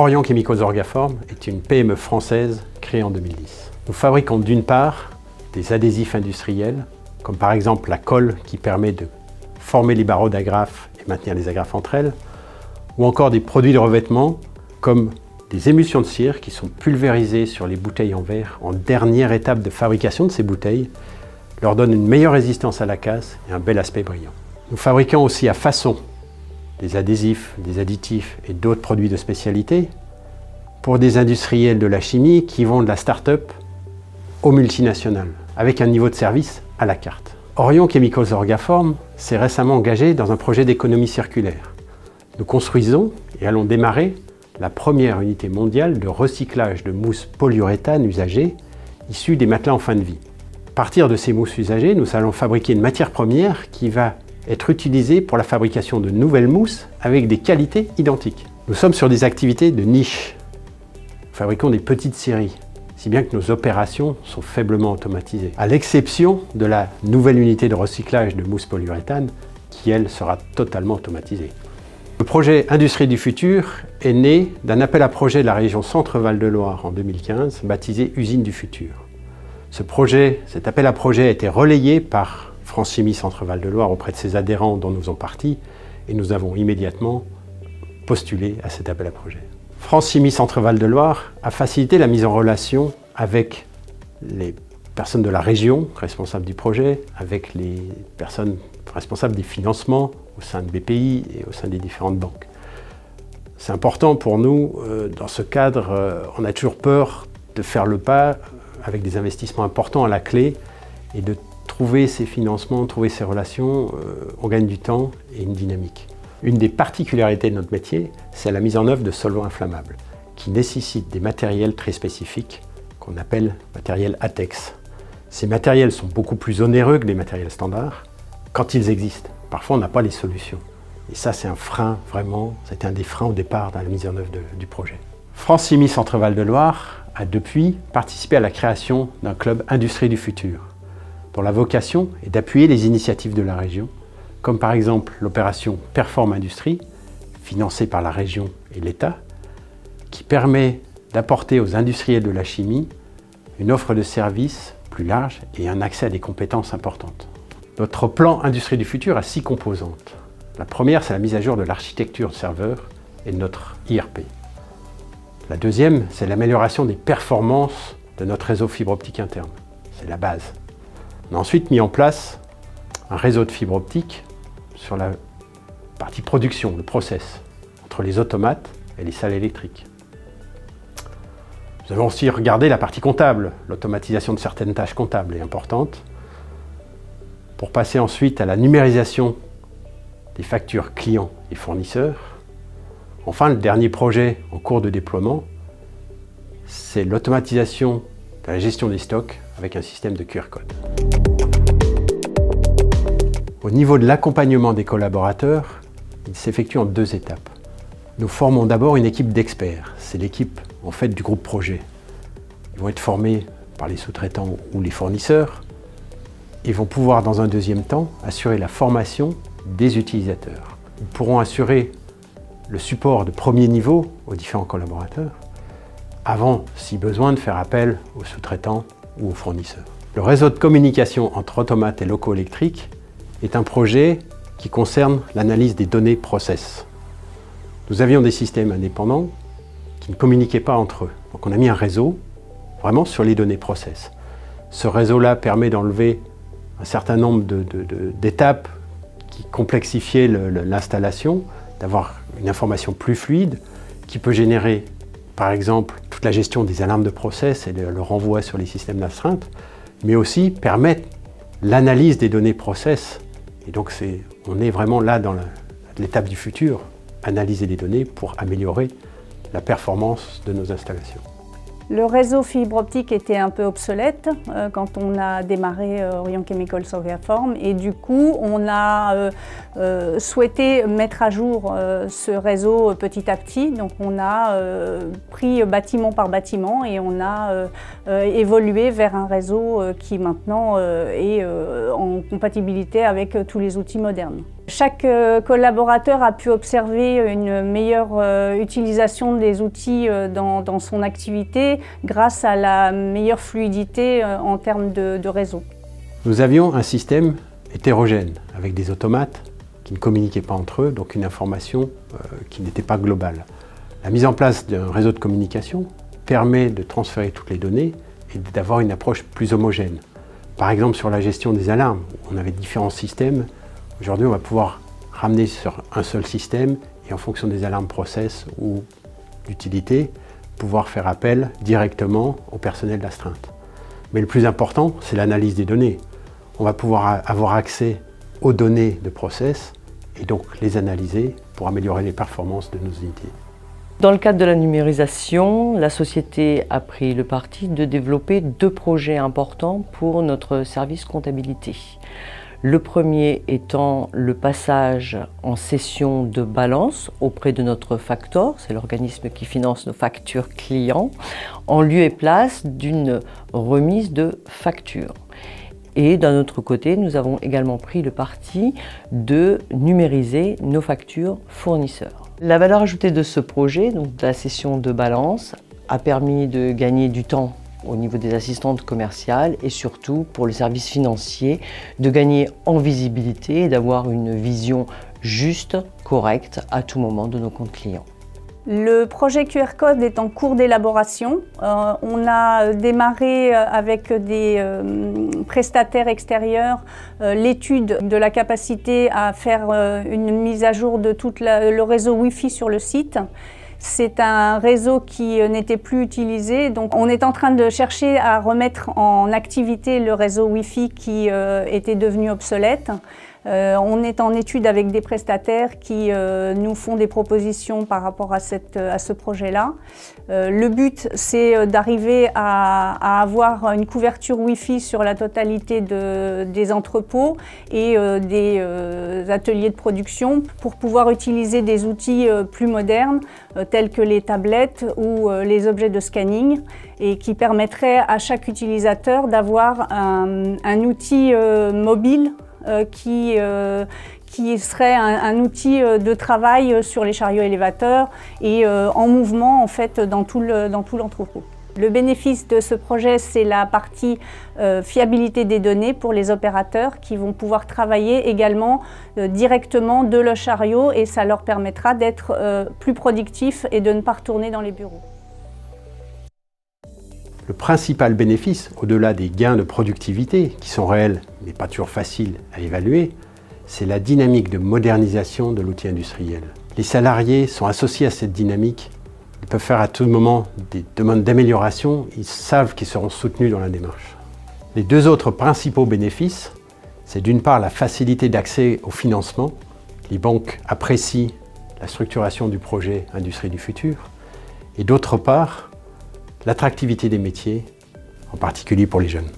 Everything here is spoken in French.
Orion Chemicals Orgaform est une PME française créée en 2010. Nous fabriquons d'une part des adhésifs industriels, comme par exemple la colle qui permet de former les barreaux d'agrafes et maintenir les agrafes entre elles, ou encore des produits de revêtement comme des émulsions de cire qui sont pulvérisées sur les bouteilles en verre en dernière étape de fabrication de ces bouteilles, leur donnent une meilleure résistance à la casse et un bel aspect brillant. Nous fabriquons aussi à façon des adhésifs, des additifs et d'autres produits de spécialité pour des industriels de la chimie qui vont de la start-up aux multinationales, avec un niveau de service à la carte. Orion Chemicals Orgaform s'est récemment engagé dans un projet d'économie circulaire. Nous construisons et allons démarrer la première unité mondiale de recyclage de mousse polyuréthane usagée issue des matelas en fin de vie. À partir de ces mousses usagées, nous allons fabriquer une matière première qui va être utilisée pour la fabrication de nouvelles mousses avec des qualités identiques. Nous sommes sur des activités de niche. Nous fabriquons des petites séries, si bien que nos opérations sont faiblement automatisées, à l'exception de la nouvelle unité de recyclage de mousse polyuréthane qui, elle, sera totalement automatisée. Le projet Industrie du futur est né d'un appel à projet de la région Centre-Val de Loire en 2015, baptisé Usine du futur. Cet appel à projet a été relayé par France Chimie Centre-Val de Loire auprès de ses adhérents dont nous faisons partie, et nous avons immédiatement postulé à cet appel à projet. France Chimie Centre-Val de Loire a facilité la mise en relation avec les personnes de la région responsables du projet, avec les personnes responsables des financements au sein de BPI et au sein des différentes banques. C'est important pour nous, dans ce cadre, on a toujours peur de faire le pas avec des investissements importants à la clé et de trouver ces financements, trouver ces relations, on gagne du temps et une dynamique. Une des particularités de notre métier, c'est la mise en œuvre de solvants inflammables qui nécessitent des matériels très spécifiques qu'on appelle matériels ATEX. Ces matériels sont beaucoup plus onéreux que les matériels standards quand ils existent. Parfois, on n'a pas les solutions. Et ça, c'est un frein, vraiment, c'était un des freins au départ dans la mise en œuvre du projet. France Chimie Centre-Val de Loire a depuis participé à la création d'un club Industrie du futur, dont la vocation est d'appuyer les initiatives de la région, comme par exemple l'opération Perform Industrie, financée par la région et l'État, qui permet d'apporter aux industriels de la chimie une offre de services plus large et un accès à des compétences importantes. Notre plan Industrie du futur a 6 composantes. La première, c'est la mise à jour de l'architecture de serveur et de notre IRP. La deuxième, c'est l'amélioration des performances de notre réseau fibre optique interne. C'est la base. On a ensuite mis en place un réseau de fibre optique sur la partie production, le process, entre les automates et les salles électriques. Nous avons aussi regardé la partie comptable. L'automatisation de certaines tâches comptables est importante, pour passer ensuite à la numérisation des factures clients et fournisseurs. Enfin, le dernier projet en cours de déploiement, c'est l'automatisation de la gestion des stocks avec un système de QR code. Au niveau de l'accompagnement des collaborateurs, il s'effectue en 2 étapes. Nous formons d'abord une équipe d'experts. C'est l'équipe en fait du groupe projet. Ils vont être formés par les sous-traitants ou les fournisseurs et vont pouvoir dans un deuxième temps assurer la formation des utilisateurs. Ils pourront assurer le support de premier niveau aux différents collaborateurs avant, si besoin, de faire appel aux sous-traitants ou aux fournisseurs. Le réseau de communication entre automates et locaux électriques est un projet qui concerne l'analyse des données process. Nous avions des systèmes indépendants qui ne communiquaient pas entre eux. Donc on a mis un réseau vraiment sur les données process. Ce réseau-là permet d'enlever un certain nombre d'étapes qui complexifiaient l'installation, d'avoir une information plus fluide qui peut générer, par exemple, toute la gestion des alarmes de process et le renvoi sur les systèmes d'astreinte, mais aussi permettre l'analyse des données process. Et donc on est vraiment là dans l'étape du futur, analyser les données pour améliorer la performance de nos installations. Le réseau fibre optique était un peu obsolète quand on a démarré Orion Chemicals Orgaform et du coup on a souhaité mettre à jour ce réseau petit à petit. Donc on a pris bâtiment par bâtiment et on a évolué vers un réseau qui maintenant est en compatibilité avec tous les outils modernes. Chaque collaborateur a pu observer une meilleure utilisation des outils dans son activité grâce à la meilleure fluidité en termes de réseau. Nous avions un système hétérogène avec des automates qui ne communiquaient pas entre eux, donc une information qui n'était pas globale. La mise en place d'un réseau de communication permet de transférer toutes les données et d'avoir une approche plus homogène. Par exemple, sur la gestion des alarmes, on avait différents systèmes. Aujourd'hui, on va pouvoir ramener sur un seul système et en fonction des alarmes process ou d'utilité, pouvoir faire appel directement au personnel d'astreinte. Mais le plus important, c'est l'analyse des données. On va pouvoir avoir accès aux données de process et donc les analyser pour améliorer les performances de nos unités. Dans le cadre de la numérisation, la société a pris le parti de développer 2 projets importants pour notre service comptabilité. Le premier étant le passage en session de balance auprès de notre factor, c'est l'organisme qui finance nos factures clients, en lieu et place d'une remise de facture. Et d'un autre côté, nous avons également pris le parti de numériser nos factures fournisseurs. La valeur ajoutée de ce projet, donc de la session de balance, a permis de gagner du temps au niveau des assistantes commerciales et surtout pour le service financier, de gagner en visibilité et d'avoir une vision juste, correcte à tout moment de nos comptes clients. Le projet QR Code est en cours d'élaboration. On a démarré avec des prestataires extérieurs l'étude de la capacité à faire une mise à jour de tout le réseau Wi-Fi sur le site. C'est un réseau qui n'était plus utilisé, donc on est en train de chercher à remettre en activité le réseau Wi-Fi qui était devenu obsolète. On est en étude avec des prestataires qui nous font des propositions par rapport à ce projet-là. Le but, c'est d'arriver à avoir une couverture Wi-Fi sur la totalité des entrepôts et des ateliers de production pour pouvoir utiliser des outils plus modernes tels que les tablettes ou les objets de scanning et qui permettraient à chaque utilisateur d'avoir un outil mobile qui serait un outil de travail sur les chariots élévateurs et en mouvement en fait dans tout l'entrepôt. Le bénéfice de ce projet, c'est la partie fiabilité des données pour les opérateurs qui vont pouvoir travailler également directement de leur chariot et ça leur permettra d'être plus productifs et de ne pas retourner dans les bureaux. Le principal bénéfice, au-delà des gains de productivité, qui sont réels mais pas toujours faciles à évaluer, c'est la dynamique de modernisation de l'outil industriel. Les salariés sont associés à cette dynamique, ils peuvent faire à tout moment des demandes d'amélioration, ils savent qu'ils seront soutenus dans la démarche. Les 2 autres principaux bénéfices, c'est d'une part la facilité d'accès au financement. Les banques apprécient la structuration du projet Industrie du futur, et d'autre part, l'attractivité des métiers, en particulier pour les jeunes.